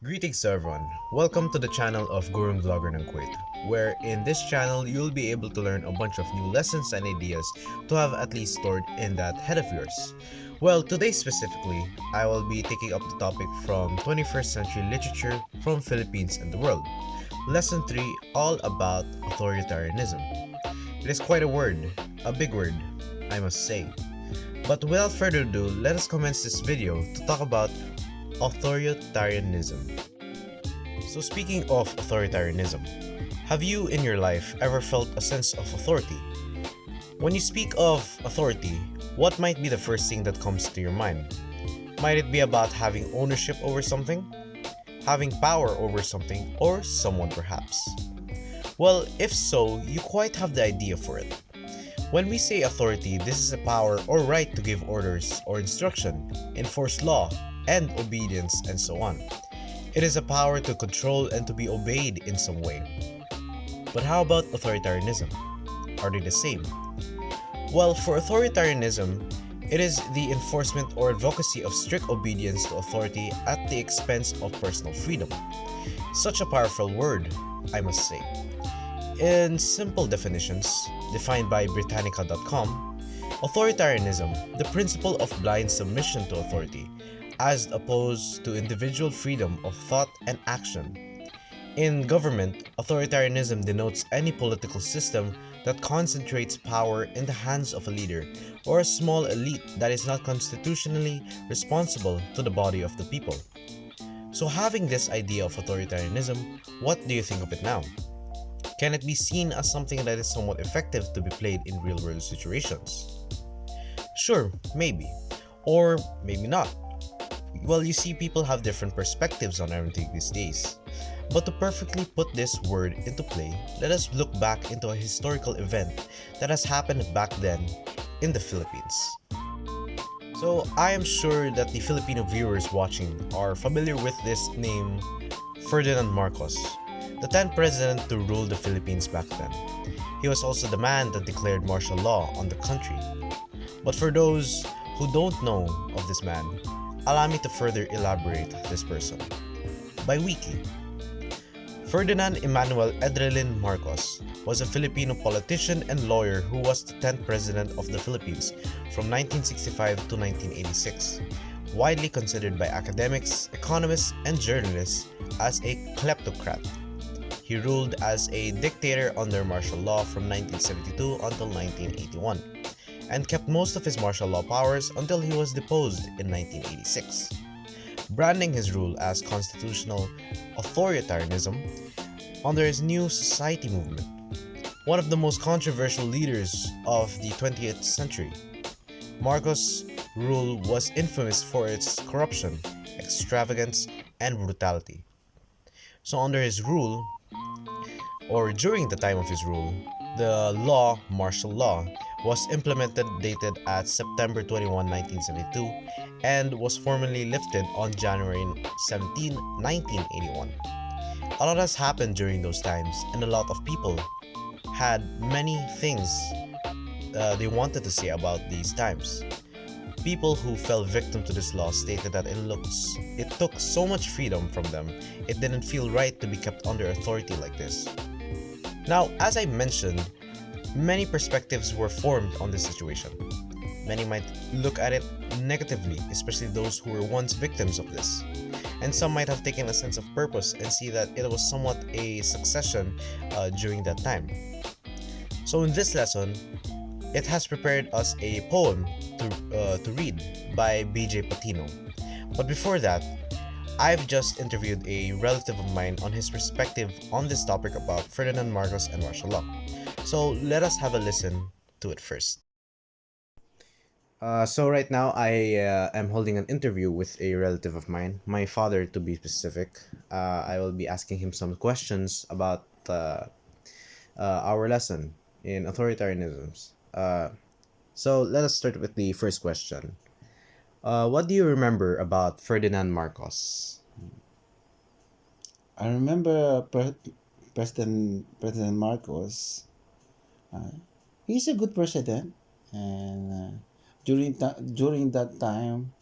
Greetings to everyone. Welcome to the channel of Gurun Vlogger ng Kuwait, where in this channel you'll be able to learn a bunch of new lessons and ideas to have at least stored in that head of yours. Well, today specifically, I will be taking up the topic from 21st century literature from Philippines and the world. Lesson 3, all about authoritarianism. It is quite a big word, I must say. But without further ado, let us commence this video to talk about authoritarianism. So speaking of authoritarianism, have you in your life ever felt a sense of authority? When you speak of authority, what might be the first thing that comes to your mind? Might it be about having ownership over something? Having power over something or someone perhaps? Well, if so, you quite have the idea for it. When we say authority, this is a power or right to give orders or instruction, enforce law, and obedience, and so on. It is a power to control and to be obeyed in some way. But how about authoritarianism? Are they the same? Well, for authoritarianism, it is the enforcement or advocacy of strict obedience to authority at the expense of personal freedom. Such a powerful word, I must say. In simple definitions, defined by Britannica.com, authoritarianism, the principle of blind submission to authority, as opposed to individual freedom of thought and action. In government, authoritarianism denotes any political system that concentrates power in the hands of a leader or a small elite that is not constitutionally responsible to the body of the people. So having this idea of authoritarianism, what do you think of it now? Can it be seen as something that is somewhat effective to be played in real-world situations? Sure, maybe. Or maybe not. Well, you see, people have different perspectives on everything these days. But to perfectly put this word into play, let us look back into a historical event that has happened back then in the Philippines. So, I am sure that the Filipino viewers watching are familiar with this name, Ferdinand Marcos, the 10th president to rule the Philippines back then. He was also the man that declared martial law on the country. But for those who don't know of this man, allow me to further elaborate this person. By wiki, Ferdinand Emmanuel Edrelin Marcos was a Filipino politician and lawyer who was the 10th president of the Philippines from 1965 to 1986, widely considered by academics, economists, and journalists as a kleptocrat. He ruled as a dictator under martial law from 1972 until 1981, and kept most of his martial law powers until he was deposed in 1986. Branding his rule as constitutional authoritarianism under his New Society movement, one of the most controversial leaders of the 20th century. Marcos' rule was infamous for its corruption, extravagance, and brutality. So under his rule, or during the time of his rule, the law, martial law, was implemented dated at September 21, 1972 and was formally lifted on January 17, 1981. A lot has happened during those times and a lot of people had many things they wanted to say about these times. People who fell victim to this law stated that it took so much freedom from them, it didn't feel right to be kept under authority like this. Now, as I mentioned, many perspectives were formed on this situation. Many might look at it negatively, especially those who were once victims of this. And some might have taken a sense of purpose and see that it was somewhat a succession during that time. So in this lesson, it has prepared us a poem to read by BJ Patino. But before that, I've just interviewed a relative of mine on his perspective on this topic about Ferdinand Marcos and martial law. So let us have a listen to it first. So right now I am holding an interview with a relative of mine, my father to be specific. I will be asking him some questions about our lesson in authoritarianisms. So let us start with the first question. What do you remember about Ferdinand Marcos? I remember President Marcos. Uh, he's a good president, and during that time,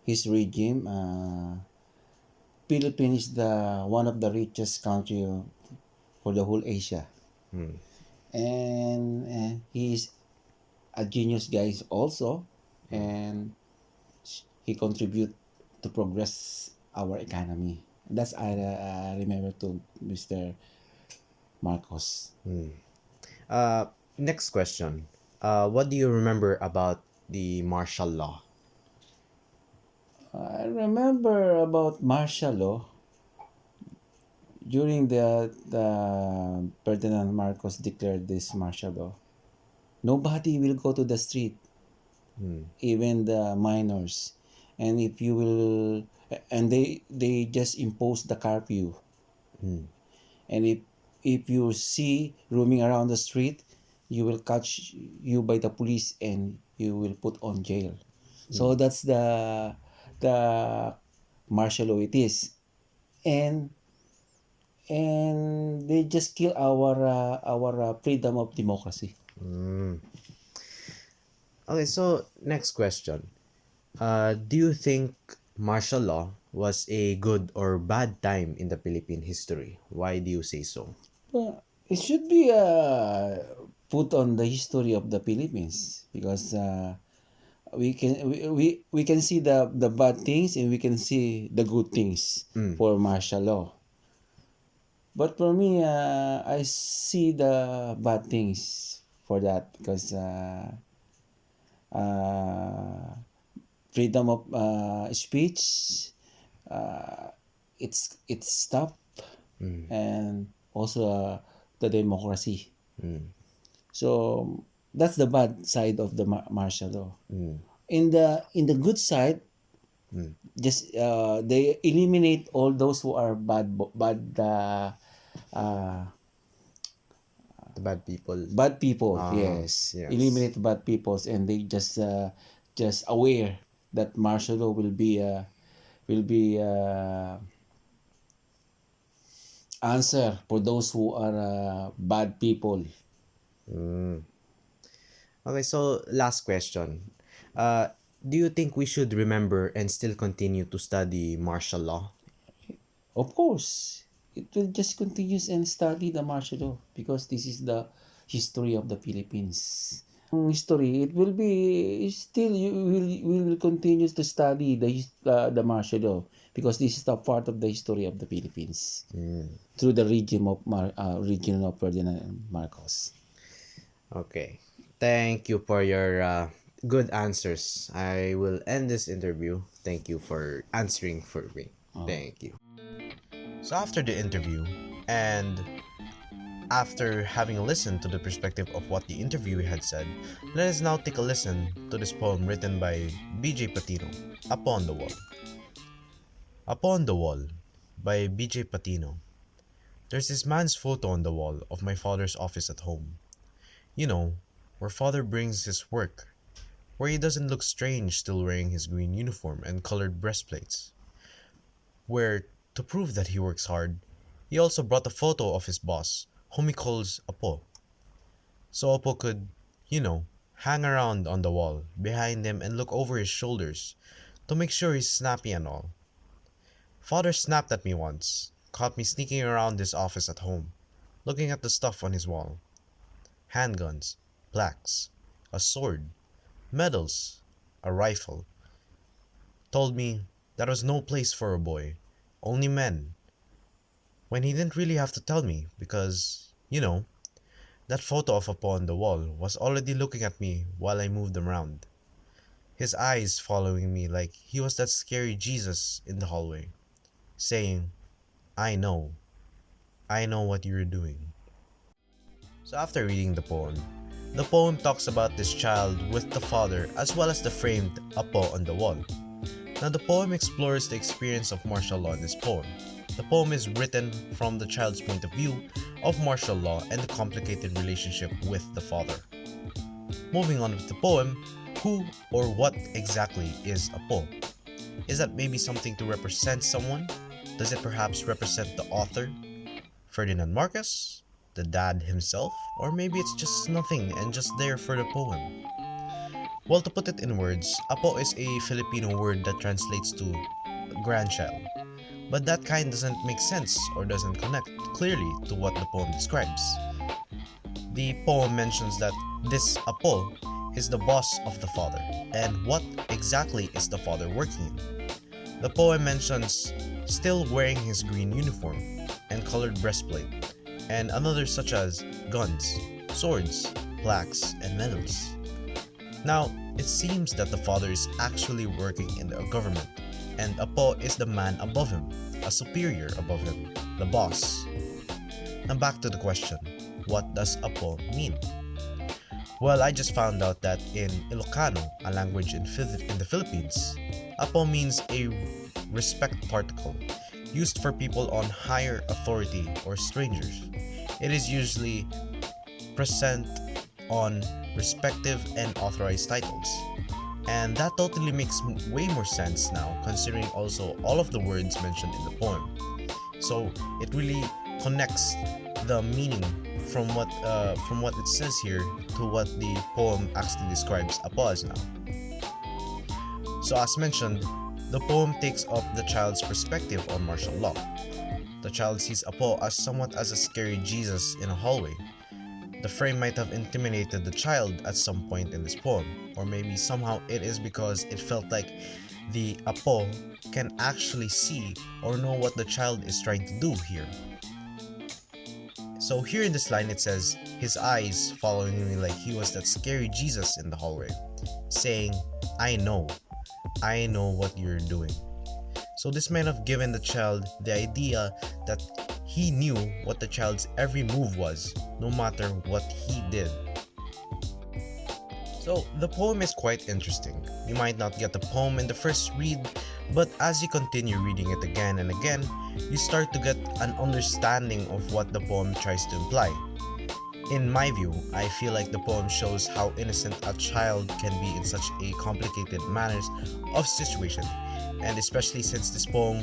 his regime Philippines is the one of the richest country for the whole Asia, Mm. and he's a genius guy also, Mm. and he contribute to progress our economy. That's I remember to Mr. Marcos. Mm. Next question. What do you remember about the martial law? I remember about martial law during the Ferdinand Marcos declared this martial law. Nobody will go to the street, Mm. even the minors, and if you will, and they just impose the curfew, Mm. and if you see roaming around the street, you will catch you by the police and you will put on jail. So Mm. that's the martial law it is, and they just kill our freedom of democracy. Mm. Okay, so next question. Do you think martial law was a good or bad time in the Philippine history? Why do you say so? Well, it should be put on the history of the Philippines, because we can see the bad things and we can see the good things Mm. for martial law. But for me, I see the bad things for that, because uh, freedom of speech, uh, it's stopped, Mm. and also the democracy. Mm. So that's the bad side of the martial law. Mm. In the good side, Mm. just they eliminate all those who are uh, The bad people. bad people. Ah, Yes, yes. eliminate bad peoples, and they just aware that martial law will be answer for those who are bad people. Mm. Okay, so last question. Uh, do you think we should remember and still continue to study martial law? Of course, it will just continues and study the martial law, because this is the history of the Philippines. History, it will be still, you will continue to study the martial law, because this is the part of the history of the Philippines Mm. through the region of Ferdinand Marcos. Okay. Thank you for your good answers. I will end this interview. Thank you for answering for me. Oh. Thank you. So after the interview, and after having listened to the perspective of what the interviewee had said, let us now take a listen to this poem written by BJ Patino, Upon the Wall. Upon the Wall by BJ Patino. There's this man's photo on the wall of my father's office at home. You know, where father brings his work, where he doesn't look strange still wearing his green uniform and colored breastplates. Where, to prove that he works hard, he also brought a photo of his boss, whom he calls Apo. So Apo could, you know, hang around on the wall behind him and look over his shoulders to make sure he's snappy and all. Father snapped at me once, caught me sneaking around his office at home, looking at the stuff on his wall. Handguns, plaques, a sword, medals, a rifle. Told me that was no place for a boy, only men, when he didn't really have to tell me because, that photo of Apo on the wall was already looking at me while I moved around. His eyes following me like he was that scary Jesus in the hallway, saying, I know what you're doing. So after reading the poem talks about this child with the father as well as the framed Apo on the wall. Now the poem explores the experience of martial law in this poem. The poem is written from the child's point of view of martial law and the complicated relationship with the father. Moving on with the poem, who or what exactly is Apo? Is that maybe something to represent someone? Does it perhaps represent the author, Ferdinand Marcos, the dad himself, or maybe it's just nothing and just there for the poem? Well, to put it in words, Apo is a Filipino word that translates to grandchild, but that kind doesn't make sense or doesn't connect clearly to what the poem describes. The poem mentions that this Apo is the boss of the father, and what exactly is the father working in? The poem mentions still wearing his green uniform and colored breastplate, and another such as guns, swords, plaques, and medals. Now, it seems that the father is actually working in the government, and Apo is the man above him, a superior above him, the boss. Now back to the question, what does Apo mean? Well, I just found out that in Ilocano, a language in the Philippines, Apo means a respect particle used for people on higher authority or strangers. It is usually present on respective and authorized titles. And that totally makes way more sense now, considering also all of the words mentioned in the poem. So it really connects the meaning from what it says here to what the poem actually describes Apo as now. So as mentioned, the poem takes up the child's perspective on martial law. The child sees Apo as somewhat as a scary Jesus in a hallway. The frame might have intimidated the child at some point in this poem, or maybe somehow it is because it felt like the Apo can actually see or know what the child is trying to do here. So here in this line it says, his eyes following me like he was that scary Jesus in the hallway, saying, I know what you're doing. So this might have given the child the idea that he knew what the child's every move was, no matter what he did. So the poem is quite interesting. You might not get the poem in the first read, but as you continue reading it again and again, you start to get an understanding of what the poem tries to imply. In my view, I feel like the poem shows how innocent a child can be in such a complicated manners of situation, and especially since this poem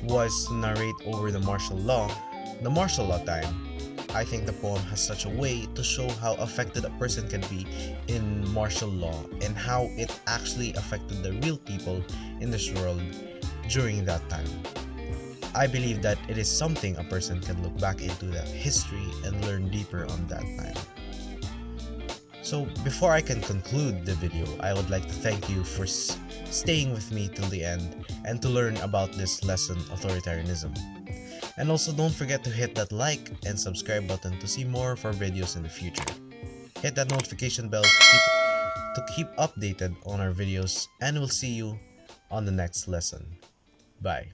was to narrate over the martial law time. I think the poem has such a way to show how affected a person can be in martial law and how it actually affected the real people in this world during that time. I believe that it is something a person can look back into that history and learn deeper on that time. So before I can conclude the video, I would like to thank you for staying with me till the end and to learn about this lesson, authoritarianism. And also don't forget to hit that like and subscribe button to see more of our videos in the future. Hit that notification bell to keep updated on our videos, and we'll see you on the next lesson. Bye.